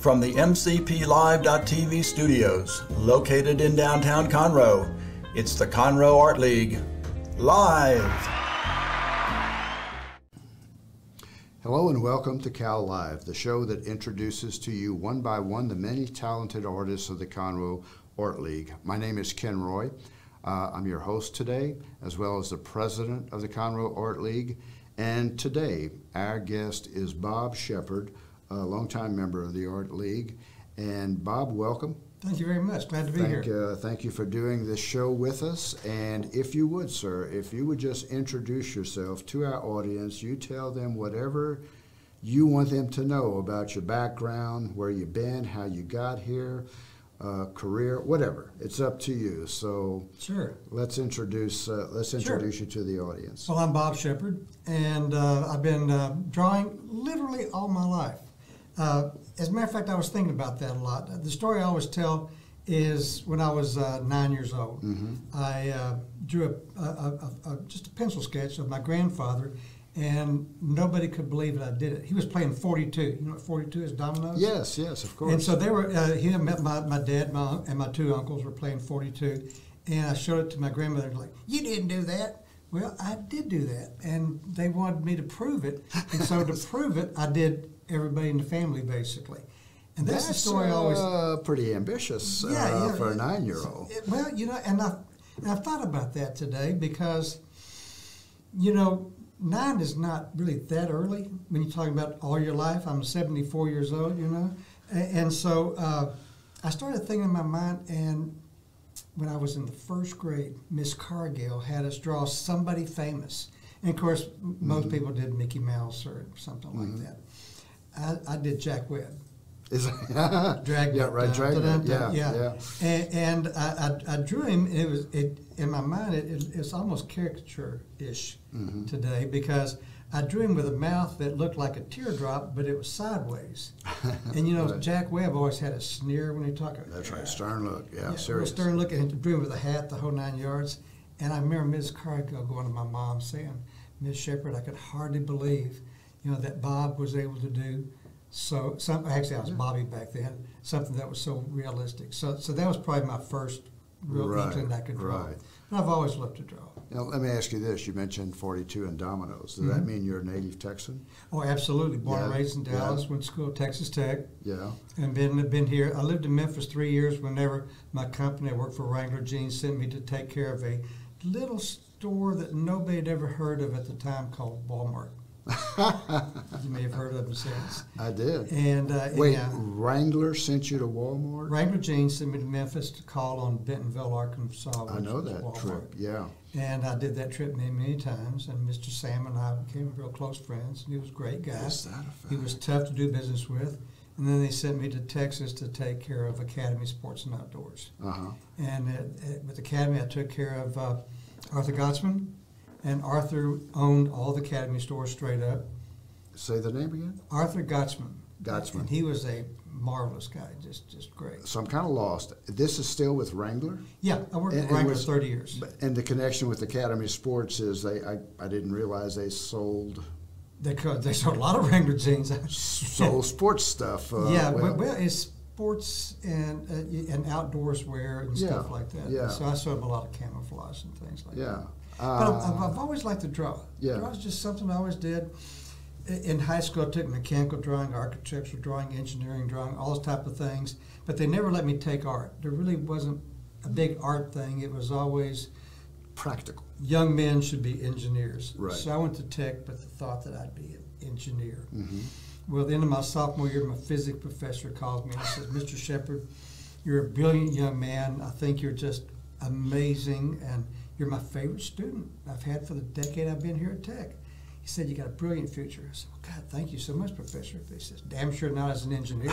from the MCPLive.tv studios, located in downtown Conroe, it's the Conroe Art League, live. Hello and welcome to Cal Live, the show that introduces to you one by one the many talented artists of the Conroe Art League. My name is Ken Roy. I'm your host today, as well as the president of the Conroe Art League. And today, our guest is Bob Shepard, a longtime member of the Art League. And Bob, welcome. Thank you very much. Glad to be here. Thank you for doing this show with us. And if you would, sir, if you would just introduce yourself to our audience, you tell them whatever you want them to know about your background, where you've been, how you got here, career, whatever. It's up to you. So sure. Let's introduce you to the audience. Well, I'm Bob Shepard, and I've been drawing literally all my life. As a matter of fact, I was thinking about that a lot. The story I always tell is when I was 9 years old. Mm-hmm. I drew just a pencil sketch of my grandfather, and nobody could believe that I did it. He was playing 42. You know what 42 is, dominoes? Yes, of course. And so they were. He had met my dad and my two uncles were playing 42, and I showed it to my grandmother. Like, you didn't do that. Well, I did do that, and they wanted me to prove it. And so to prove it, I did everybody in the family, basically. And that's the story I always... pretty ambitious for a 9-year-old. Well, and I've thought about that today because, 9 is not really that early when you're talking about all your life. I'm 74 years old, And so I started thinking in my mind, and when I was in the first grade, Miss Cargill had us draw somebody famous. And, of course, most people did Mickey Mouse or something like that. I did Jack Webb. Dragnet. Yeah, right, Dragnet. Yeah. And I drew him. In my mind, it's almost caricature-ish today because I drew him with a mouth that looked like a teardrop, but it was sideways. And right. Jack Webb always had a sneer when he talked. That's right, stern look. Yeah, serious. Stern look, and drew him with a hat, the whole 9 yards. And I remember Ms. Cargill going to my mom saying, "Ms. Shepard, I could hardly believe, that Bob was able to do." So, actually, I was Bobby back then. Something that was so realistic. So that was probably my first real inkling I could draw. Right. And I've always loved to draw. Now, let me ask you this: you mentioned 42 and dominoes. Does that mean you're a native Texan? Oh, absolutely. Born and raised in Dallas. Went to school at Texas Tech. Yeah. And been here. I lived in Memphis 3 years. Whenever my company, I worked for Wrangler Jeans, sent me to take care of a little store that nobody had ever heard of at the time called Walmart. You may have heard of them since. I did. And wait, Wrangler sent you to Walmart? Wrangler Jeans sent me to Memphis to call on Bentonville, Arkansas. I know that trip. Yeah. And I did that trip many times. And Mr. Sam and I became real close friends. And he was a great guy. Is that a fact? He was tough to do business with. And then they sent me to Texas to take care of Academy Sports and Outdoors. And with Academy, I took care of Arthur Gottsman. And Arthur owned all the Academy stores straight up. Say the name again? Arthur Gottsman. And he was a marvelous guy, just great. So I'm kind of lost. This is still with Wrangler? Yeah, I worked with Wrangler 30 years. And the connection with Academy Sports is I didn't realize they sold... They sold a lot of Wrangler jeans. Sold sports stuff. Well, it's sports and outdoors wear and stuff like that. Yeah. So I sold a lot of camouflage and things like that. Yeah. But I've always liked to draw. Yeah. Drawing is just something I always did. In high school, I took mechanical drawing, architectural drawing, engineering drawing, all those type of things. But they never let me take art. There really wasn't a big art thing. It was always practical. Young men should be engineers. Right. So I went to Tech, but the thought that I'd be an engineer. Well, at the end of my sophomore year, my physics professor calls me and says, "Mr. Shepard, you're a brilliant young man. I think you're just amazing, and you're my favorite student I've had for the decade I've been here at Tech." He said, "You got a brilliant future." I said, "Well, God, thank you so much, Professor." He says, "Damn sure not as an engineer."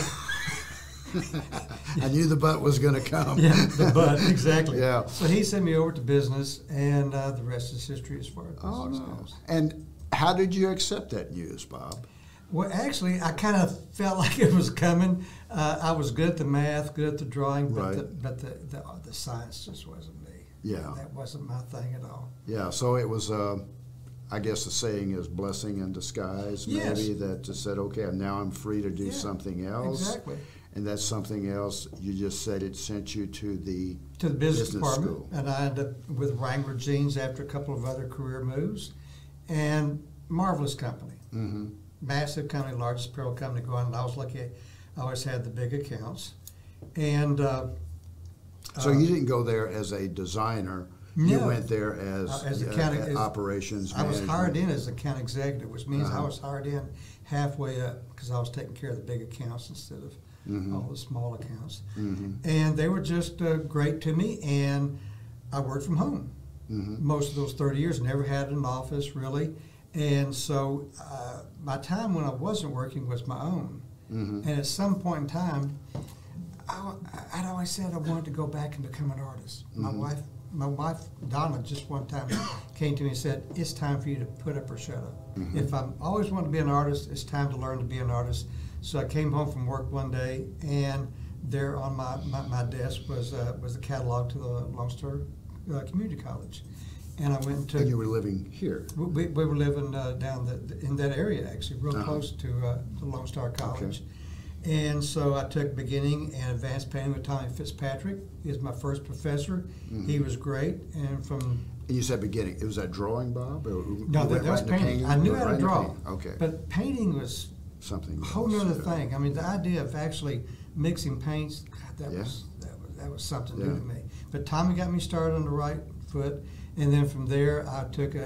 I knew the butt was going to come. Yeah, the butt, exactly. Yeah. So he sent me over to business, and the rest is history as far as business goes. And how did you accept that news, Bob? Well, actually, I kind of felt like it was coming. I was good at the math, good at the drawing, but the science just wasn't me. Yeah. That wasn't my thing at all. Yeah, so it was, I guess the saying is blessing in disguise, maybe, Yes. that just said, okay, now I'm free to do something else. Exactly. And that's something else. You just said it sent you to the business department, school. and I ended up with Wrangler Jeans after a couple of other career moves, and marvelous company, massive company, largest apparel company going. And I was lucky; I always had the big accounts, and so you didn't go there as a designer. You went there as operations I was management. hired in as account executive, which means I was hired in halfway up because I was taking care of the big accounts instead of all the small accounts. And they were just great to me, and I worked from home most of those 30 years, never had an office really. And so my time when I wasn't working was my own. And at some point in time, I'd always said I wanted to go back and become an artist. My wife, Donna, just one time came to me and said, it's time for you to put up or shut up. If I'm always wanted to be an artist, it's time to learn to be an artist. So I came home from work one day, and there on my desk was a catalog to the Lone Star Community College. And I went to... And you were living here? We were living down in that area, actually, real close to the Lone Star College. Okay. And so I took beginning and advanced painting with Tommy Fitzpatrick. He was my first professor. He was great. And you said beginning. It was that drawing, Bob? Or no, that was painting. I knew how to draw. Okay. But painting was something a whole else, other thing. I mean, the idea of actually mixing paints, God, that was something new to me. But Tommy got me started on the right foot. And then from there,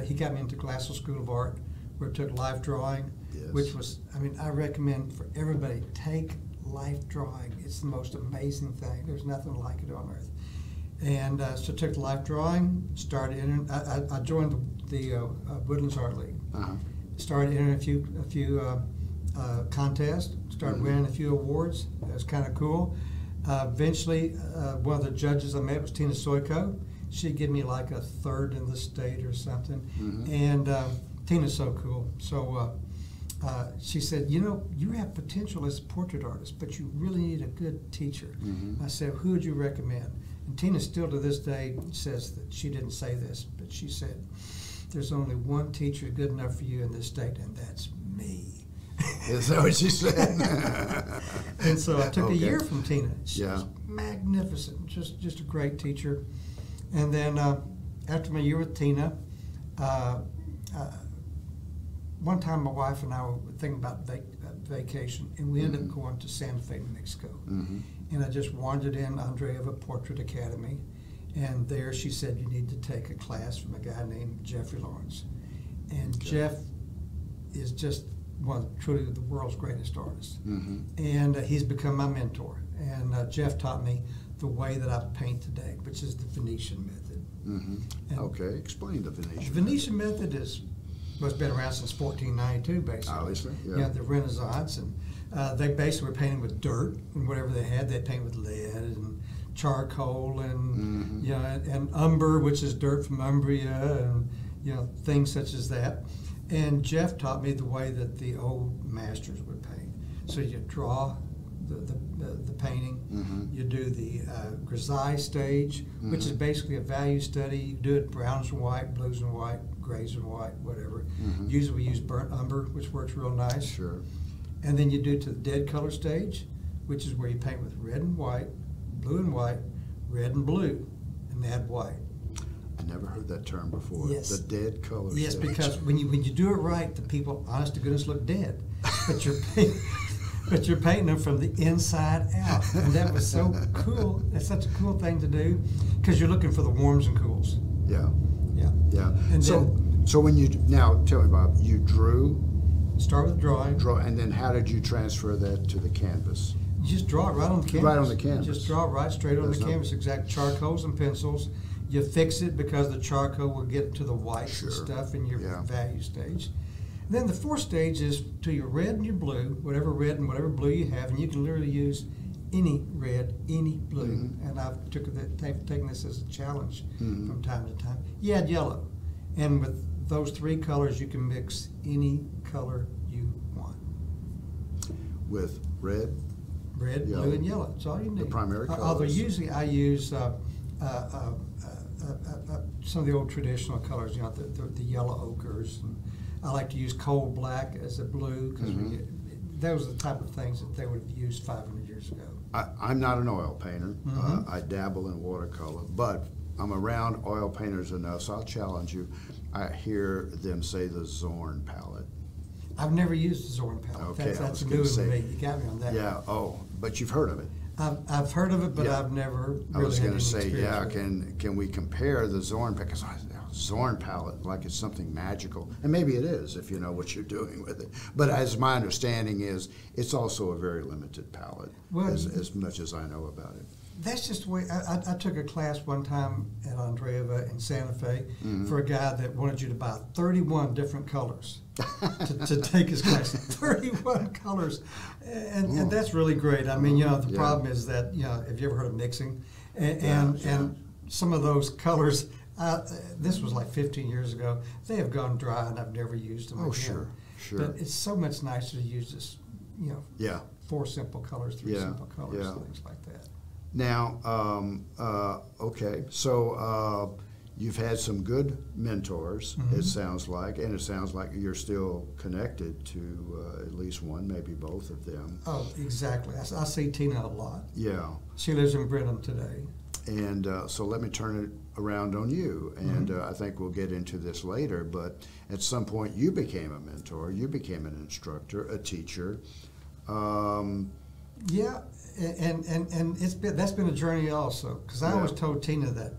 he got me into Glassell School of Art, where I took life drawing. Which was, I mean, I recommend for everybody, take life drawing. It's the most amazing thing. There's nothing like it on earth. And so I took life drawing, started I joined the Woodlands Art League. Started entering a few contests, started winning a few awards. That was kind of cool. Eventually, one of the judges I met was Tina Soiko. She'd give me like a third in the state or something. And Tina's so cool. So she said, you have potential as a portrait artist, but you really need a good teacher. I said, who would you recommend? And Tina still to this day says that she didn't say this, but she said, there's only one teacher good enough for you in this state, and that's me. Is that what she said? And so I took a year from Tina. She was magnificent, just a great teacher. And then after my year with Tina, one time my wife and I were thinking about vacation, and we ended up going to Santa Fe, New Mexico. And I just wandered in Andreeva Portrait Academy, and there she said, you need to take a class from a guy named Jeffrey Lawrence. And Jeff is just truly the world's greatest artist. And he's become my mentor. And Jeff taught me the way that I paint today, which is the Venetian method. Okay, explain the Venetian. The Venetian method is what's been around since 1492, basically. Obviously, yeah. The Renaissance, and they basically were painting with dirt and whatever they had. They paint with lead and charcoal and and umber, which is dirt from Umbria, and things such as that. And Jeff taught me the way that the old masters would paint. So you draw the painting. You do the grisaille stage, which is basically a value study. You do it browns and white, blues and white, grays and white, whatever. Usually we use burnt umber, which works real nice. Sure. And then you do to the dead color stage, which is where you paint with red and white, blue and white, red and blue, and add white. I never heard that term before. Yes. The dead color stage. Yes, because when you do it right, the people, honest to goodness, look dead. But you're painting them from the inside out. And that was so cool. That's such a cool thing to do, because you're looking for the warms and cools. Yeah. Yeah. Yeah. And so when you, now tell me, Bob, you drew? Start with drawing. And then how did you transfer that to the canvas? You just draw it right on the canvas. Right on the canvas. Just draw it right straight on the canvas, exact charcoals and pencils. You fix it because the charcoal will get to the whites and stuff in your value stage. And then the fourth stage is to your red and your blue, whatever red and whatever blue you have, and you can literally use any red, any blue. And I've taken this as a challenge from time to time. You add yellow, and with those three colors, you can mix any color you want. With red, yellow, blue, and yellow. That's all you need. The primary colors. Although usually I use some of the old traditional colors, the yellow ochres. And I like to use coal black as a blue, because those are the type of things that they would have used 500 years ago. I'm not an oil painter. I dabble in watercolor, but I'm around oil painters enough, so I'll challenge you. I hear them say the Zorn palette. I've never used the Zorn palette. Okay, That's new to me. You got me on that. Yeah. Oh, but you've heard of it. I've heard of it, but Yeah. I've never really I was had going any to say, experience yeah. with it. Can we compare the Zorn? Because Zorn palette, like it's something magical, and maybe it is if you know what you're doing with it. But as my understanding is, it's also a very limited palette, Well, as much as I know about it. That's just the way. I took a class one time at Andreeva in Santa Fe for a guy that wanted you to buy 31 different colors to take his class. 31 colors, and that's really great. I mean, the problem is that have you ever heard of mixing? And some of those colors. This was like 15 years ago. They have gone dry, and I've never used them again. Sure. But it's so much nicer to use this, 4 simple colors, 3 simple colors, things like that. Now, okay, so you've had some good mentors, it sounds like, and it sounds like you're still connected to at least one, maybe both of them. Oh, exactly. I see Tina a lot. Yeah. She lives in Brenham today. And so let me turn it around on you, and I think we'll get into this later, but at some point you became a mentor, you became an instructor, a teacher. Yeah, and that's been a journey also, because I always told Tina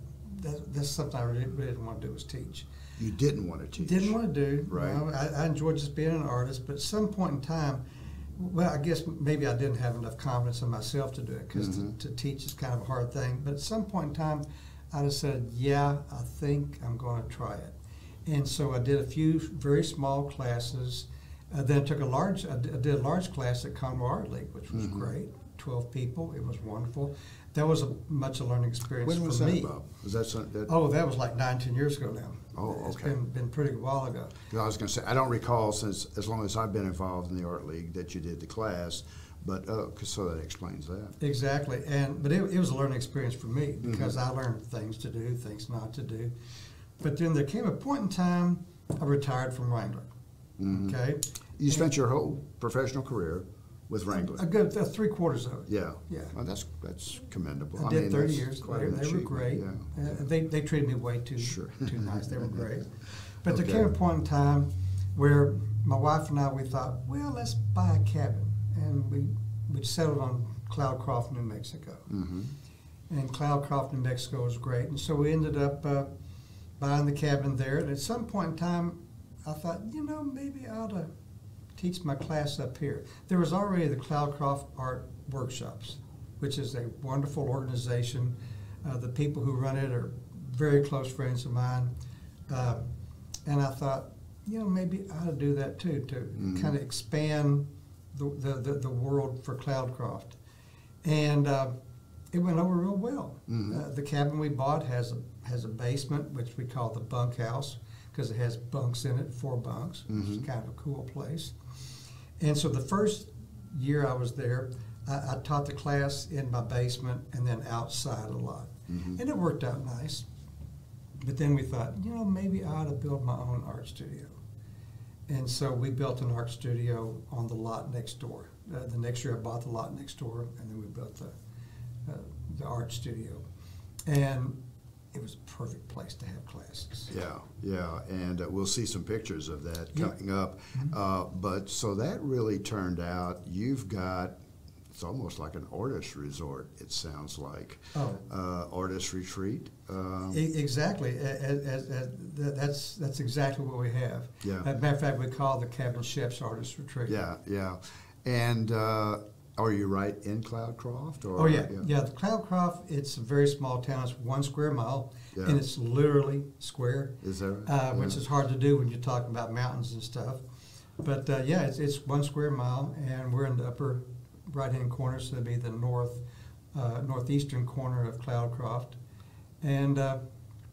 that's something I really didn't want to do, was teach. You didn't want to teach. Didn't want to do. Right. I enjoyed just being an artist, but at some point in time, well, I guess maybe I didn't have enough confidence in myself to do it, because to teach is kind of a hard thing. But at some point in time, I just said, yeah, I think I'm going to try it. And so I did a few very small classes. Then I did a large class at Conroe Art League, which was great. 12 people. It was wonderful. That was much a learning experience for me. When was that about? Was that something? Oh, that was like 19 years ago now. Oh, okay. It's been pretty while ago. I was going to say, I don't recall since as long as I've been involved in the Art League that you did the class, but so that explains that. Exactly, but it was a learning experience for me, because I learned things to do, things not to do. But then there came a point in time I retired from Wrangler. Okay, you spent your whole professional career with Wrangler. A good 3/4 of it. Yeah. Yeah. Well, that's commendable. I did 30 that's years. quite an They were great. achievement, They treated me way too nice. They were great. But there Okay. came a point in time where my wife and I, we thought, well, let's buy a cabin, and we settled on Cloudcroft, New Mexico. And Cloudcroft, New Mexico was great, and so we ended up buying the cabin there. And at some point in time, I thought, maybe I ought to teach my class up here. There was already the Cloudcroft Art Workshops, which is a wonderful organization. The people who run it are very close friends of mine. And I thought, maybe I ought to do that too, to kind of expand the world for Cloudcroft. And it went over real well. The cabin we bought has a basement, which we call the bunkhouse, because it has bunks in it, 4 bunks, which is kind of a cool place. And so the first year I was there, I taught the class in my basement and then outside a lot. And it worked out nice. But then we thought, maybe I ought to build my own art studio. And so we built an art studio on the lot next door. The next year I bought the lot next door, and then we built the art studio. And it was a perfect place to have classes. Yeah, and we'll see some pictures of that coming up. But so that really turned out, you've got, it's almost like an artist resort, it sounds like. Artist retreat. Exactly. That's exactly what we have. Yeah. As a matter of fact, we call the cabin Chef's Artist Retreat. Yeah. And are you right in Cloudcroft? Or, yeah. The Cloudcroft, it's a very small town. It's 1 square mile, and it's literally square. Is that right? Which is hard to do when you're talking about mountains and stuff. But it's 1 square mile, and we're in the upper right-hand corner, so it'd be the northeastern corner of Cloudcroft, and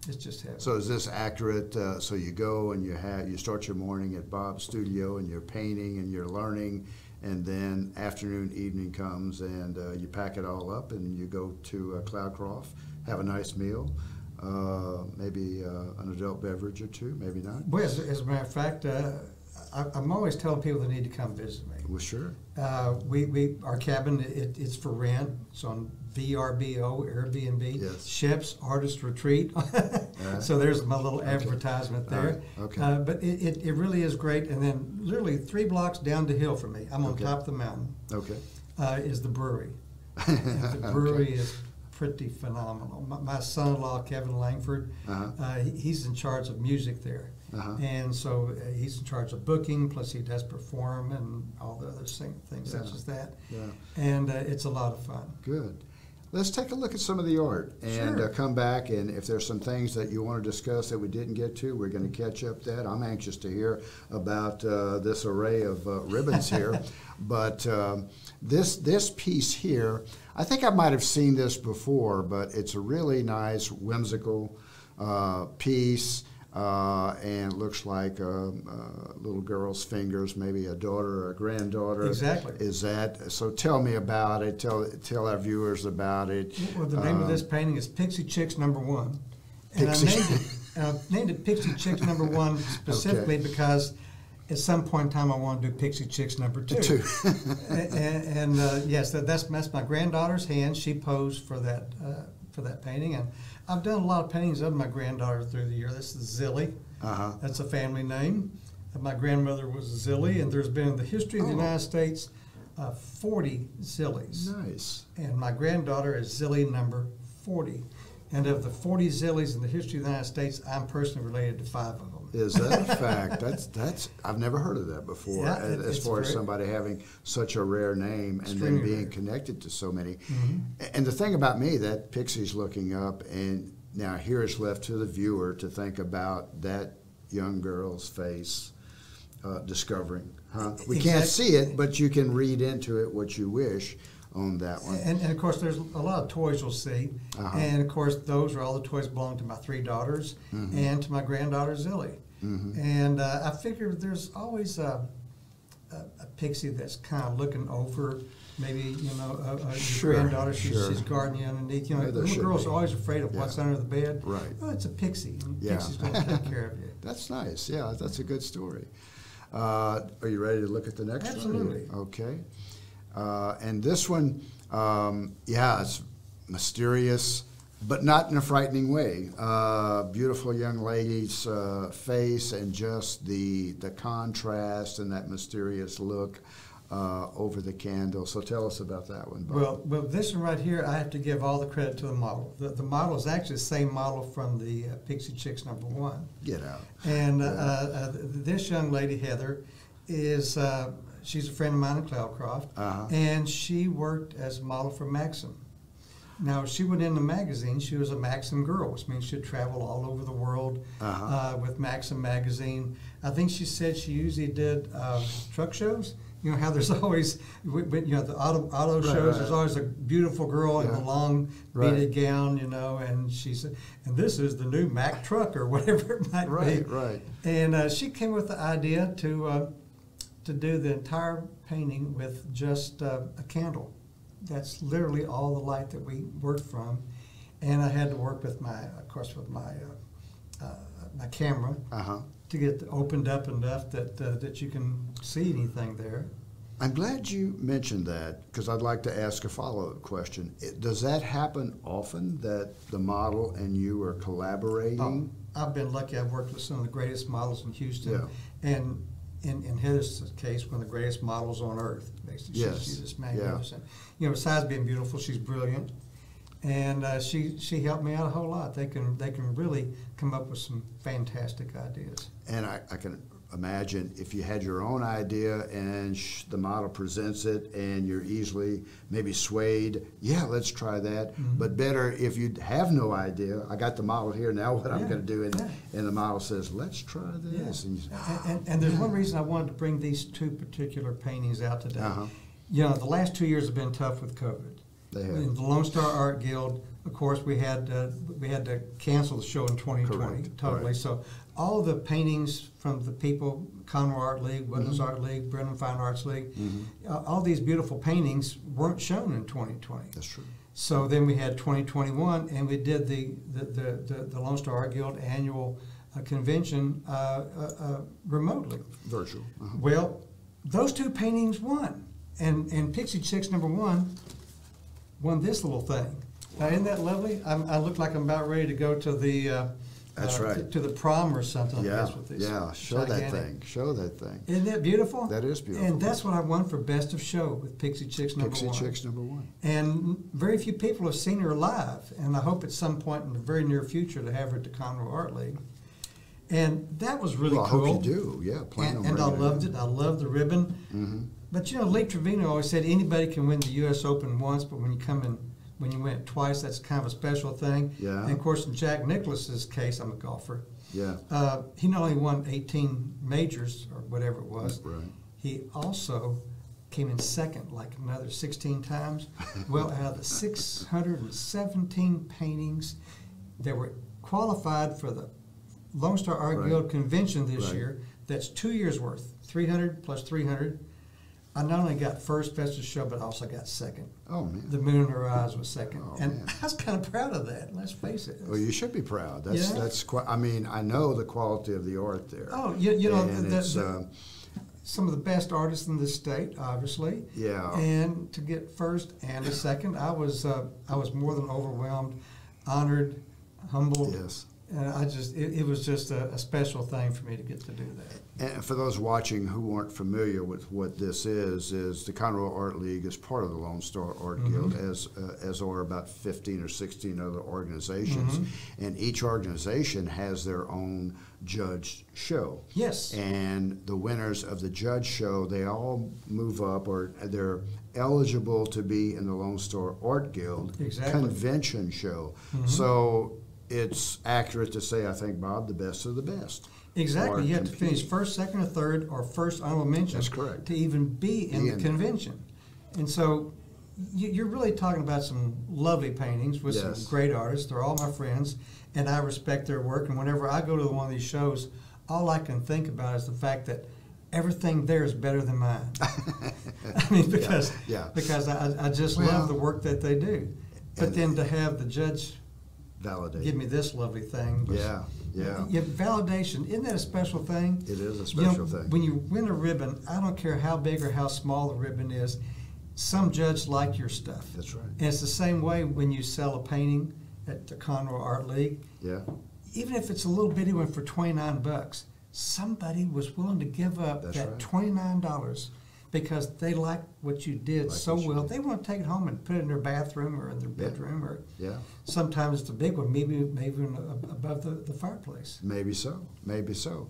it's just heaven. So is this accurate? So you go and you start your morning at Bob's studio, and you're painting and you're learning, and then afternoon, evening comes, and you pack it all up and you go to Cloudcroft, have a nice meal, maybe an adult beverage or two, maybe not. Well, as a matter of fact, I'm always telling people they need to come visit me. Well, sure. Our cabin, it's for rent. It's on VRBO, Airbnb. Yes. Ships, Artist Retreat. So there's my little advertisement there. Okay. But it really is great. And then literally 3 blocks down the hill from me, I'm on Okay. top of the mountain, Okay. is the brewery. And the brewery is pretty phenomenal. My son-in-law, Kevin Langford, he's in charge of music there. And so he's in charge of booking, plus he does perform and all the other things such as that. Yeah. And it's a lot of fun. Good. Let's take a look at some of the art and Sure. come back. And if there's some things that you want to discuss that we didn't get to, we're going to catch up that. I'm anxious to hear about this array of ribbons here. But this piece here, I think I might have seen this before, but it's a really nice, whimsical piece. And it looks like a little girl's fingers, maybe a daughter or a granddaughter. Exactly. Is that so? Tell me about it. Tell our viewers about it. Well, the name of this painting is Pixie Chicks #1. And Pixie. I named it Pixie Chicks #1 specifically because at some point in time I want to do Pixie Chicks #2. and yes, that's my granddaughter's hand. She posed for that painting, and I've done a lot of paintings of my granddaughter through the year. This is Zilly. That's a family name. My grandmother was Zilly, and there's been in the history of the United States 40 Zillies. Nice. And my granddaughter is Zilly #40. And of the 40 Zillies in the history of the United States, I'm personally related to 5 of them. Is that a fact? That's I've never heard of that before. Yeah, as far as somebody having such a rare name and then being connected to so many. And the thing about me, that Pixie's looking up, and now here it's left to the viewer to think about that young girl's face discovering. We can't see it, but you can read into it what you wish on that one. And of course, there's a lot of toys you'll see. And of course, those are all the toys belong to my 3 daughters and to my granddaughter Zilly. And I figure there's always a pixie that's kind of looking over, maybe, your granddaughter, she's gardening underneath. Little girls are always afraid of what's under the bed. Right. Well, it's a pixie. And pixies don't take care of you. That's nice. Yeah, that's a good story. Are you ready to look at the next one? Absolutely. Okay. And this one, it's mysterious, but not in a frightening way. Beautiful young lady's face, and just the contrast and that mysterious look over the candle. So tell us about that one, Bob. Well, this one right here, I have to give all the credit to the model. The model is actually the same model from the Pixie Chicks #1. Get out. And this young lady, Heather, is she's a friend of mine in Cloudcroft, and she worked as a model for Maxim. Now, she went in the magazine. She was a Maxim girl, which means she'd travel all over the world with Maxim magazine. I think she said she usually did truck shows. You know how there's always, the auto shows, there's always a beautiful girl in a long beaded gown, and she said, and this is the new Mack truck or whatever it might be. Right. And she came with the idea to do the entire painting with just a candle. That's literally all the light that we worked from. And I had to work with my camera to get opened up enough that you can see anything there. I'm glad you mentioned that, because I'd like to ask a follow-up question. Does that happen often, that the model and you are collaborating? I've been lucky. I've worked with some of the greatest models in Houston. And in Heather's case, one of the greatest models on earth. Basically, she's just magnificent. Besides being beautiful, she's brilliant, and she helped me out a whole lot. They can really come up with some fantastic ideas. And I can imagine if you had your own idea and the model presents it, and you're easily maybe swayed. Yeah, let's try that. But better if you have no idea. I got the model here. Now what I'm going to do, and the model says, "Let's try this." And there's one reason I wanted to bring these 2 particular paintings out today. The last 2 years have been tough with COVID. They have. In the Lone Star Art Guild, of course, we had to cancel the show in 2020 Correct. totally. Right. So all the paintings from the people, Conroe Art League, Woodlands Art League, Brenham Fine Arts League, all these beautiful paintings weren't shown in 2020. That's true. So then we had 2021, and we did the Lone Star Art Guild annual a convention remotely. Virtual. Uh-huh. Well, those two paintings won, and Pixie Chicks #1 won this little thing. Now, isn't that lovely? I look like I'm about ready to go to the That's right. to the prom or something. Yeah, I guess, with this show that gigantic- thing. Show that thing. Isn't that beautiful? That is beautiful. And that's what I won for Best of Show with Pixie Chicks #1. Pixie Chicks #1. And very few people have seen her live, and I hope at some point in the very near future to have her at the Conroe Art League. And that was really Well, cool. I hope you do. Yeah, plan on And I bringing it loved in. it. I loved the ribbon. Mhm. But you know, Lee Trevino always said anybody can win the U.S. Open once, but when you win it twice, that's kind of a special thing. Yeah. And of course, in Jack Nicklaus's case, I'm a golfer. Yeah. He not only won 18 majors or whatever it was, Right. he also came in second like another 16 times. Well, out of the 617 paintings that were qualified for the Lone Star Art Right. Guild convention this Right. year, that's 2 years worth, 300 plus 300. I not only got first Best of Show, but I also got second. Oh, man. The Moon in Her Eyes was second. Oh, and man. I was kind of proud of that, let's face it. Well, you should be proud. That's Yeah. that's quite. I mean, I know the quality of the art there. Oh, you know, and it's some of the best artists in this state, obviously. Yeah. And to get first and a second, I was more than overwhelmed, honored, humbled. yes. And it was just a special thing for me to get to do that. And for those watching who aren't familiar with what this is the Conroe Art League is part of the Lone Star Art Guild, as are about 15 or 16 other organizations, and each organization has their own judged show. Yes. And the winners of the judge show, they all move up, or they're eligible to be in the Lone Star Art Guild Exactly. convention show. So it's accurate to say, I think, Bob, the best of the best. Exactly. are You have to finish competing. first, second, or third, or first honorable mention. That's correct. To even be in Be the in convention. And so you're really talking about some lovely paintings with Yes. some great artists. They're all my friends, and I respect their work. And whenever I go to one of these shows, all I can think about is the fact that everything there is better than mine. I mean, because I just Well, love the work that they do. But and- then to have the judge Validate. give me this lovely thing. was- Yeah. Validation, isn't that a special thing? It is a You know, special thing. When you win a ribbon, I don't care how big or how small the ribbon is, some judge like your stuff. That's right. And it's the same way when you sell a painting at the Conroe Art League. Yeah. Even if it's a little bitty one for $29, somebody was willing to give up That's that right. $29 because they liked what you did Like so what you well. did. They want to take it home and put it in their bathroom or in their bedroom, or Yeah. sometimes it's a big one, maybe even above the fireplace. Maybe so. Maybe so.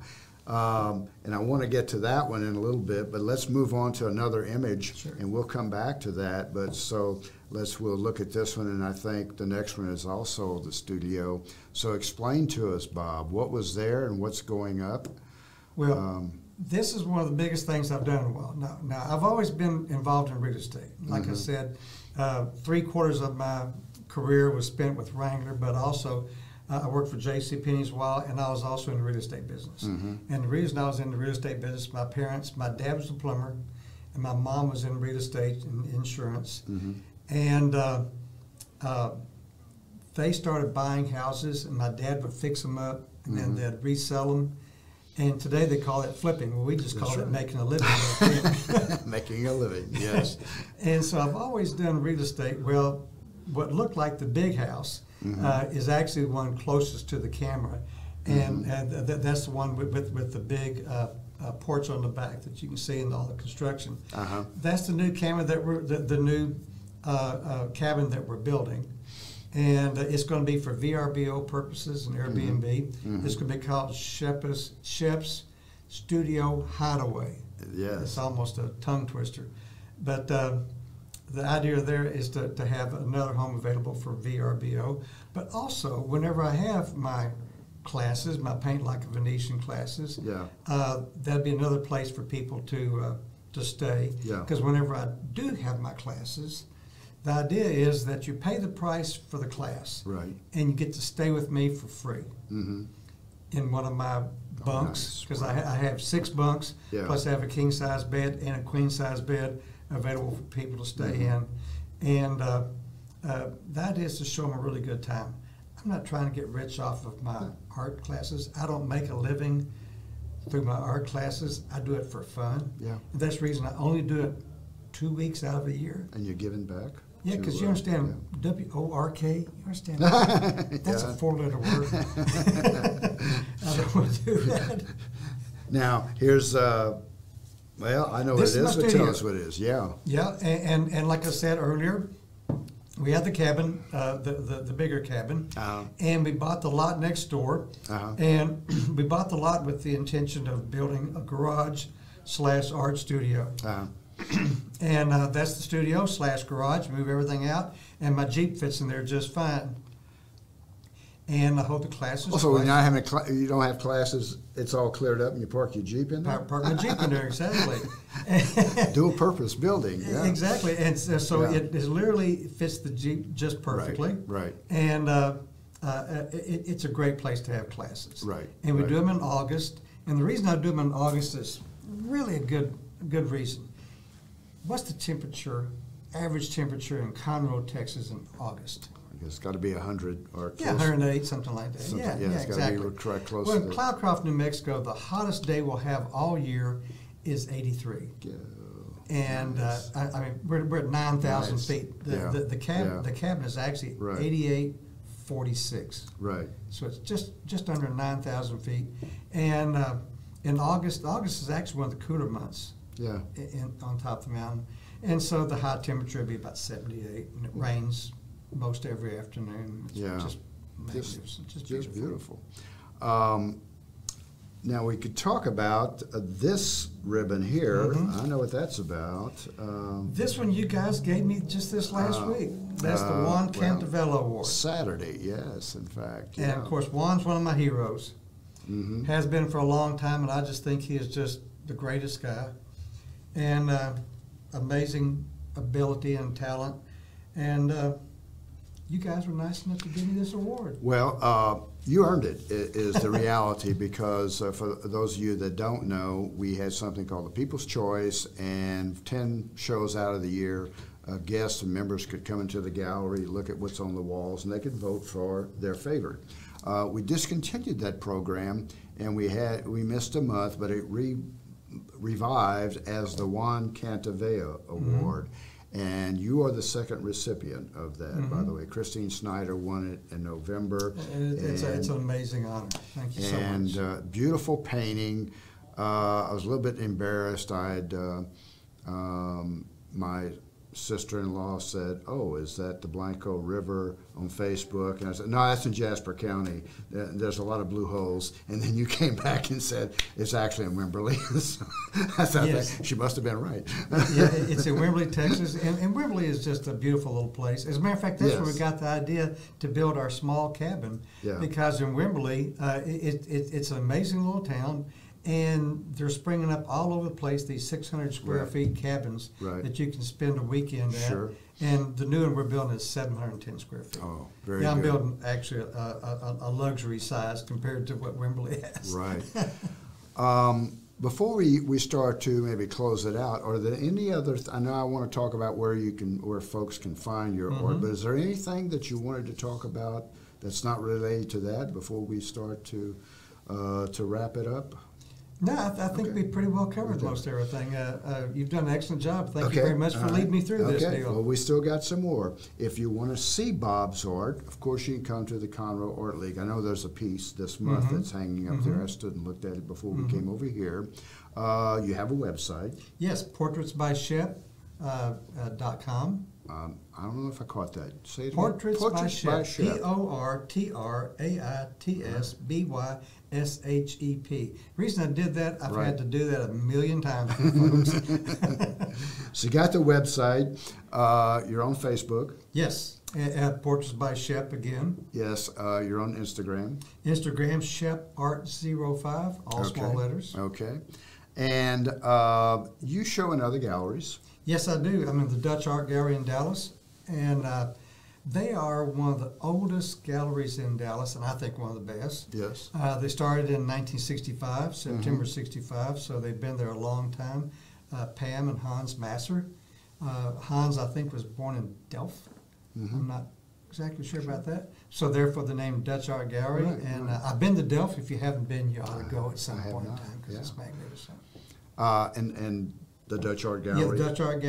And I want to get to that one in a little bit, but let's move on to another image, Sure. and we'll come back to that. But so we'll look at this one, and I think the next one is also the studio. So explain to us, Bob, what was there and what's going up. Well, this is one of the biggest things I've done in a while. Now I've always been involved in real estate. Like I said, 3/4 of my career was spent with Wrangler, but also I worked for J.C. Penney's a while, and I was also in the real estate business. And the reason I was in the real estate business, my dad was a plumber, and my mom was in real estate and insurance. And they started buying houses, and my dad would fix them up, and then they'd resell them. And today they call it flipping. Well, we just call it making a living. Making a living, yes. And so I've always done real estate. Well, what looked like the big house is actually the one closest to the camera. And that's the one with the big porch on the back that you can see in all the construction. That's the new camera the new cabin that we're building. And it's going to be for VRBO purposes and Airbnb. It's going to be called Shep's Studio Hideaway. Yes. It's almost a tongue twister. But the idea there is to have another home available for VRBO. But also, whenever I have my classes, my Paint Like a Venetian classes, that'd be another place for people to stay. Yeah. Because whenever I do have my classes, the idea is that you pay the price for the class, Right. and you get to stay with me for free in one of my bunks, nice. because I have 6 bunks, Yeah. plus I have a king-size bed and a queen-size bed available for people to stay in. And that is to show them a really good time. I'm not trying to get rich off of my art classes. I don't make a living through my art classes. I do it for fun. Yeah. And that's the reason I only do it 2 weeks out of the year. And you're giving back? Yeah, to, because you understand W-O-R-K, you understand? That's Yeah. a 4-letter word. I don't want to do that. Now, here's, well, I know what This it is my is, but tell studio. us what it is. Yeah. Yeah, and like I said earlier, we had the cabin, the bigger cabin, Uh-huh. and we bought the lot next door, Uh-huh. and we bought the lot with the intention of building a garage/art studio. Uh-huh. And that's the studio / garage. Move everything out, and my Jeep fits in there just fine. And I hold the classes. Also, when twice. you're not having you don't have classes, it's all cleared up, and you park your Jeep in there. Park my Jeep in there, exactly. Dual purpose building. Yeah. Exactly, and so Yeah. it literally fits the Jeep just perfectly. Right. And it's a great place to have classes. Right, And we right. do them in August. And the reason I do them in August is really a good reason. What's the temperature, average temperature in Conroe, Texas in August? It's got to be 100 or close. Yeah, 108, something like that. Something- yeah, yeah, it's gotta be exactly. right close well, to in the- Cloudcroft, New Mexico, the hottest day we'll have all year is 83. Yeah. And Nice. I mean, we're at 9,000 Nice. feet. Yeah. The cabin is actually Right. 8846. Right. So it's just under 9,000 feet. And in August is actually one of the cooler months Yeah. on top of the mountain. And so the high temperature will be about 78, and it rains most every afternoon. It's Yeah. just magnificent, Just beautiful. Now we could talk about this ribbon here. Mhm. I know what that's about. This one you guys gave me just this last week. That's the Juan well, Campobello Award. Saturday, yes, in fact. And Yeah. of course, Juan's one of my heroes. Mhm. Has been for a long time, and I just think he is just the greatest guy. And amazing ability and talent. And you guys were nice enough to give me this award. Well, you earned it, is the reality, because for those of you that don't know, we had something called the People's Choice, and 10 shows out of the year, guests and members could come into the gallery, look at what's on the walls, and they could vote for their favorite. We discontinued that program, and we missed a month, but it revived as the Juan Campobello Award. And you are the second recipient of that, by the way. Christine Snyder won it in November. And it's an amazing honor. Thank you so much. And beautiful painting. I was a little bit embarrassed. I had my sister-in-law said, "Oh, is that the Blanco River on Facebook?" And I said, "No, that's in Jasper County. There's a lot of blue holes." And then you came back and said, "It's actually in Wimberley." So I thought Yes. she must have been right. Yeah, it's in Wimberley, Texas, and Wimberley is just a beautiful little place. As a matter of fact, that's where we Yes. got the idea to build our small cabin. Yeah. Because in Wimberley, it's an amazing little town, and they're springing up all over the place, these 600 square Right. feet cabins Right. that you can spend a weekend at. Sure. And the new one we're building is 710 square feet. Oh, very Yeah, I'm good. building actually a luxury size compared to what Wimberley has. Right. Before we start to maybe close it out, are there any other? I know I want to talk about where folks can find your art, but is there anything that you wanted to talk about that's not related to that before we start to wrap it up? No, I think Okay. we pretty well covered Okay. most everything. You've done an excellent job. Thank Okay. you very much for All leading right. me through this Okay. deal. Well, we still got some more. If you want to see Bob's art, of course you can come to the Conroe Art League. I know there's a piece this month that's hanging up there. I stood and looked at it before we came over here. You have a website. Yes, portraitsbyshep.com. I don't know if I caught that. Say it again. Portraits by Shep. Shep. PortraitsByShep. The reason I did that, I've Right. had to do that a million times for folks. So you got the website. You're on Facebook. Yes, Portraits by Shep again. Yes. You're on Instagram. Instagram, ShepArt05, all small letters. Okay. And you show in other galleries. Yes, I do. I'm in the Dutch Art Gallery in Dallas, and they are one of the oldest galleries in Dallas, and I think one of the best. Yes. They started in 1965, September 65, so they've been there a long time. Pam and Hans Masser. Hans, I think, was born in Delft. I'm not exactly sure about that. So therefore the name Dutch Art Gallery. Right, and right. I've been to Delphi. If you haven't been, you ought to go at some I have point in not, time because yeah. it's magnificent. And the Dutch Art Yeah, Gallery. the Dutch Art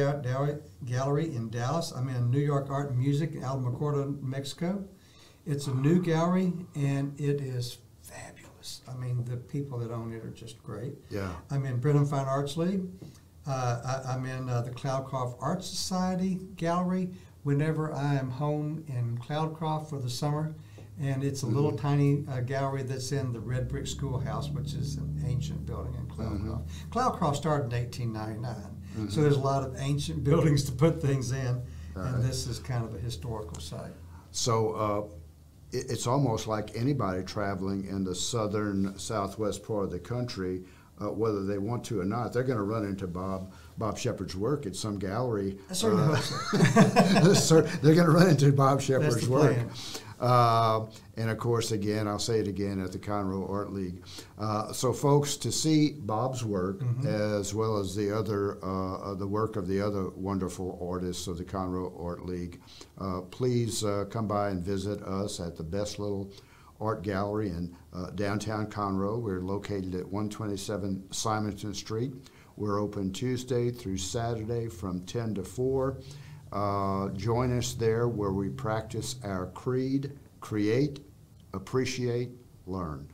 Gallery in Dallas. I'm in New York Art and Music, Alamogordo, Mexico. It's a new gallery, and it is fabulous. I mean, the people that own it are just great. Yeah. I'm in Brenham Fine Arts League. I'm in the Cloudcroft Art Society Gallery whenever I am home in Cloudcroft for the summer. And it's a little tiny gallery that's in the Red Brick Schoolhouse, which is an ancient building in Cloudcroft. Cloudcroft started in 1899, so there's a lot of ancient buildings to put things in, and this is kind of a historical site. So it's almost like anybody traveling in the southern, southwest part of the country, whether they want to or not, they're going to run into Bob Shepard's work at some gallery. I certainly hope so. They're going to run into Bob Shepard's That's the work. plan. And of course, again, I'll say it again, at the Conroe Art League. So folks, to see Bob's work as well as the other, the work of the other wonderful artists of the Conroe Art League, please come by and visit us at the Best Little Art Gallery in downtown Conroe. We're located at 127 Simonton Street. We're open Tuesday through Saturday from 10 to 4. Join us there where we practice our creed: create, appreciate, learn.